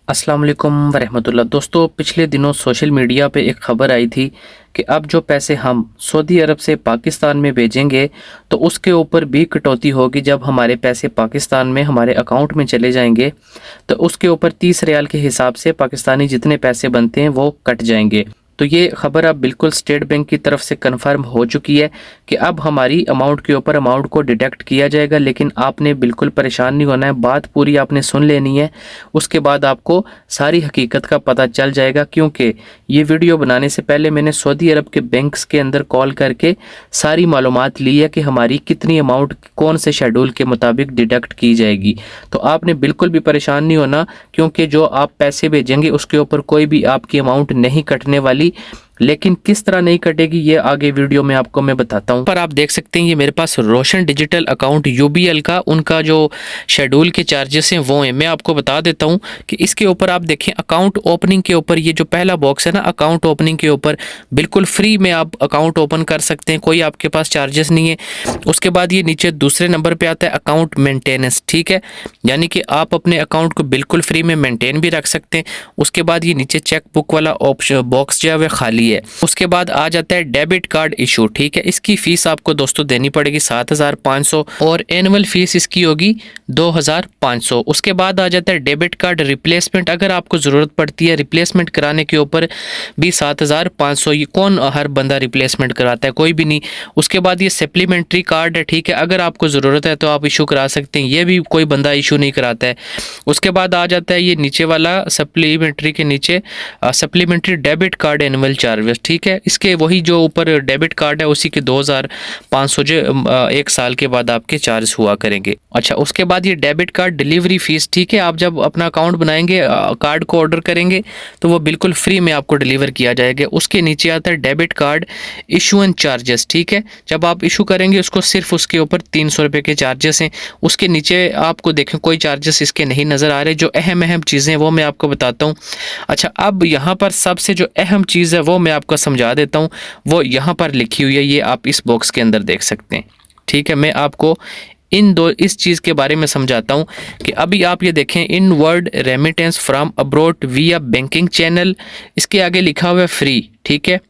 अस्सलाम वालेकुम वरहमतुल्लाह। दोस्तों, पिछले दिनों सोशल मीडिया पे एक ख़बर आई थी कि अब जो पैसे हम सऊदी अरब से पाकिस्तान में भेजेंगे तो उसके ऊपर भी कटौती होगी। जब हमारे पैसे पाकिस्तान में हमारे अकाउंट में चले जाएंगे तो उसके ऊपर 30 रियाल के हिसाब से पाकिस्तानी जितने पैसे बनते हैं वो कट जाएंगे। तो ये ख़बर अब बिल्कुल स्टेट बैंक की तरफ से कंफर्म हो चुकी है कि अब हमारी अमाउंट के ऊपर अमाउंट को डिडक्ट किया जाएगा। लेकिन आपने बिल्कुल परेशान नहीं होना है, बात पूरी आपने सुन लेनी है, उसके बाद आपको सारी हकीकत का पता चल जाएगा। क्योंकि ये वीडियो बनाने से पहले मैंने सऊदी अरब के बैंक्स के अंदर कॉल करके सारी मालूमात ली है कि हमारी कितनी अमाउंट कौन से शेड्यूल के मुताबिक डिडक्ट की जाएगी। तो आपने बिल्कुल भी परेशान नहीं होना, क्योंकि जो आप पैसे भेजेंगे उसके ऊपर कोई भी आपकी अमाउंट नहीं कटने वाली। लेकिन किस तरह नहीं कटेगी ये आगे वीडियो में आपको मैं बताता हूँ। पर आप देख सकते हैं ये मेरे पास रोशन डिजिटल अकाउंट यूबीएल का उनका जो शेड्यूल के चार्जेस हैं वो हैं। मैं आपको बता देता हूँ कि इसके ऊपर आप देखें अकाउंट ओपनिंग के ऊपर ये जो पहला बॉक्स है ना, अकाउंट ओपनिंग के ऊपर बिल्कुल फ्री में आप अकाउंट ओपन कर सकते हैं, कोई आपके पास चार्जेस नहीं है। उसके बाद ये नीचे दूसरे नंबर पर आता है अकाउंट मेंटेनेंस, ठीक है, यानी कि आप अपने अकाउंट को बिल्कुल फ्री में मेंटेन भी रख सकते हैं। उसके बाद ये नीचे चेक बुक वाला ऑप्शन बॉक्स जो है वह खाली है। उसके बाद आ जाता है डेबिट कार्ड इशू, ठीक है, इसकी फीस आपको दोस्तों देनी पड़ेगी 7,500 और एनुअल फीस इसकी होगी 2,500। उसके बाद आ जाता है डेबिट कार्ड रिप्लेसमेंट, अगर आपको ज़रूरत पड़ती है रिप्लेसमेंट कराने के ऊपर भी 7,500। ये कौन हर बंदा रिप्लेसमेंट कराता है, कोई भी नहीं। उसके बाद ये सप्लीमेंट्री कार्ड है, ठीक है, अगर आपको ज़रूरत है तो आप इशू करा सकते हैं, ये भी कोई बंदा इशू नहीं कराता है। उसके बाद आ जाता है ये नीचे वाला सप्लीमेंट्री के नीचे supplementary debit card annual charge, ठीक है, इसके वही जो ऊपर डेबिट कार्ड है उसी के 2,500 जो एक साल के बाद आपके चार्ज हुआ करेंगे। अच्छा, उसके बाद ये डेबिट कार्ड डिलीवरी फीस, ठीक है, आप जब अपना अकाउंट बनाएंगे कार्ड को ऑर्डर करेंगे तो वो बिल्कुल फ्री में आपको डिलीवर किया जाएगा। उसके नीचे आता है डेबिट कार्ड इशुएंस चार्जेस, ठीक है, जब आप इशू करेंगे उसको सिर्फ उसके ऊपर 300 रुपये के चार्जेस हैं। उसके नीचे आपको देखें कोई चार्जेस इसके नहीं नज़र आ रहे। जो अहम चीज़ें वो मैं आपको बताता हूँ। अच्छा, अब यहाँ पर सबसे जो अहम चीज़ है वो मैं आपको समझा देता हूँ, वो यहाँ पर लिखी हुई है, ये आप इस बॉक्स के अंदर देख सकते हैं, ठीक है। मैं आपको इस चीज़ के बारे में समझाता हूँ कि अभी आप ये देखें इनवर्ड रेमिटेंस फ्रॉम अब्रॉड विया बैंकिंग चैनल, इसके आगे लिखा हुआ है फ्री, ठीक है।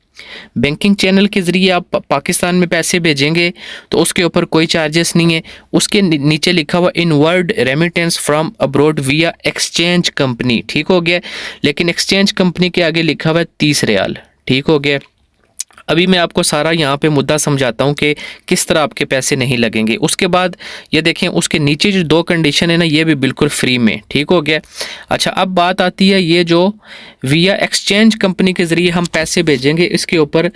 बैंकिंग चैनल के ज़रिए आप पाकिस्तान में पैसे भेजेंगे तो उसके ऊपर कोई चार्जेस नहीं है। उसके नीचे लिखा हुआ इनवर्ड रेमिटेंस फ्रॉम अब्रॉड विया एक्सचेंज कंपनी, ठीक हो गया। लेकिन एक्सचेंज कंपनी के आगे लिखा हुआ है 30 रियाल, ठीक हो गया। अभी मैं आपको सारा यहाँ पे मुद्दा समझाता हूँ कि किस तरह आपके पैसे नहीं लगेंगे। उसके बाद ये देखें उसके नीचे जो 2 कंडीशन है ना, ये भी बिल्कुल फ्री में, ठीक हो गया। अच्छा, अब बात आती है ये जो विया एक्सचेंज कंपनी के ज़रिए हम पैसे भेजेंगे इसके ऊपर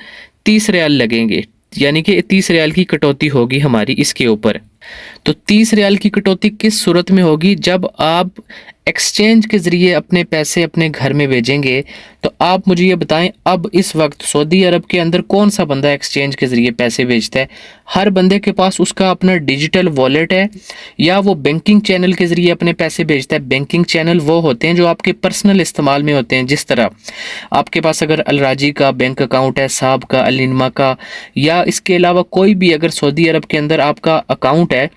30 रियाल लगेंगे, यानी कि 30 रियाल की कटौती होगी हमारी इसके ऊपर। तो 30 रियाल की कटौती किस सूरत में होगी, जब आप एक्सचेंज के ज़रिए अपने पैसे अपने घर में भेजेंगे। तो आप मुझे ये बताएं, अब इस वक्त सऊदी अरब के अंदर कौन सा बंदा एक्सचेंज के ज़रिए पैसे भेजता है? हर बंदे के पास उसका अपना डिजिटल वॉलेट है या वो बैंकिंग चैनल के ज़रिए अपने पैसे भेजता है। बैंकिंग चैनल वो होते हैं जो आपके पर्सनल इस्तेमाल में होते हैं, जिस तरह आपके पास अगर अलराजी का बैंक अकाउंट है, साहब का, अलिनमा का, या इसके अलावा कोई भी अगर सऊदी अरब के अंदर आपका अकाउंट है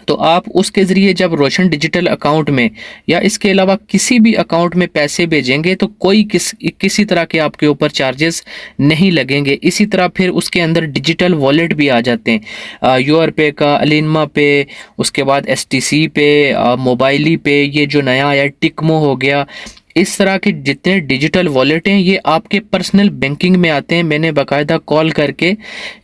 तो आप उसके ज़रिए जब रोशन डिजिटल अकाउंट में या इसके अलावा किसी भी अकाउंट में पैसे भेजेंगे तो कोई किसी तरह के आपके ऊपर चार्जेस नहीं लगेंगे। इसी तरह फिर उसके अंदर डिजिटल वॉलेट भी आ जाते हैं, यूआर पे का, अलिनमा पे, उसके बाद एसटीसी पे, मोबाइली पे, ये जो नया आया टिकमो हो गया। इस तरह के जितने डिजिटल वॉलेट हैं ये आपके पर्सनल बैंकिंग में आते हैं। मैंने बाकायदा कॉल करके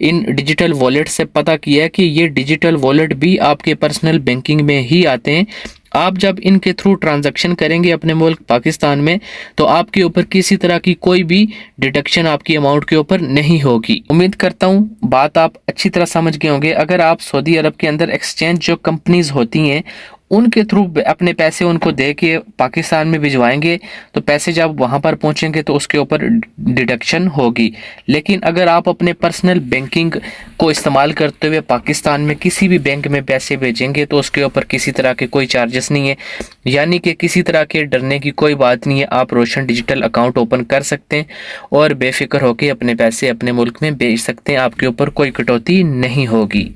इन डिजिटल वॉलेट से पता किया है कि ये डिजिटल वॉलेट भी आपके पर्सनल बैंकिंग में ही आते हैं। आप जब इनके थ्रू ट्रांजैक्शन करेंगे अपने मुल्क पाकिस्तान में तो आपके ऊपर किसी तरह की कोई भी डिडक्शन आपकी अमाउंट के ऊपर नहीं होगी। उम्मीद करता हूँ बात आप अच्छी तरह समझ गए होंगे। अगर आप सऊदी अरब के अंदर एक्सचेंज जो कंपनीज होती हैं उनके थ्रू अपने पैसे उनको दे के पाकिस्तान में भिजवाएंगे तो पैसे जब वहाँ पर पहुँचेंगे तो उसके ऊपर डिडक्शन होगी। लेकिन अगर आप अपने पर्सनल बैंकिंग को इस्तेमाल करते हुए पाकिस्तान में किसी भी बैंक में पैसे भेजेंगे तो उसके ऊपर किसी तरह के कोई चार्जेस नहीं है, यानी कि किसी तरह के डरने की कोई बात नहीं है। आप रोशन डिजिटल अकाउंट ओपन कर सकते हैं और बेफिक्र होकर अपने पैसे अपने मुल्क में भेज सकते हैं, आपके ऊपर कोई कटौती नहीं होगी।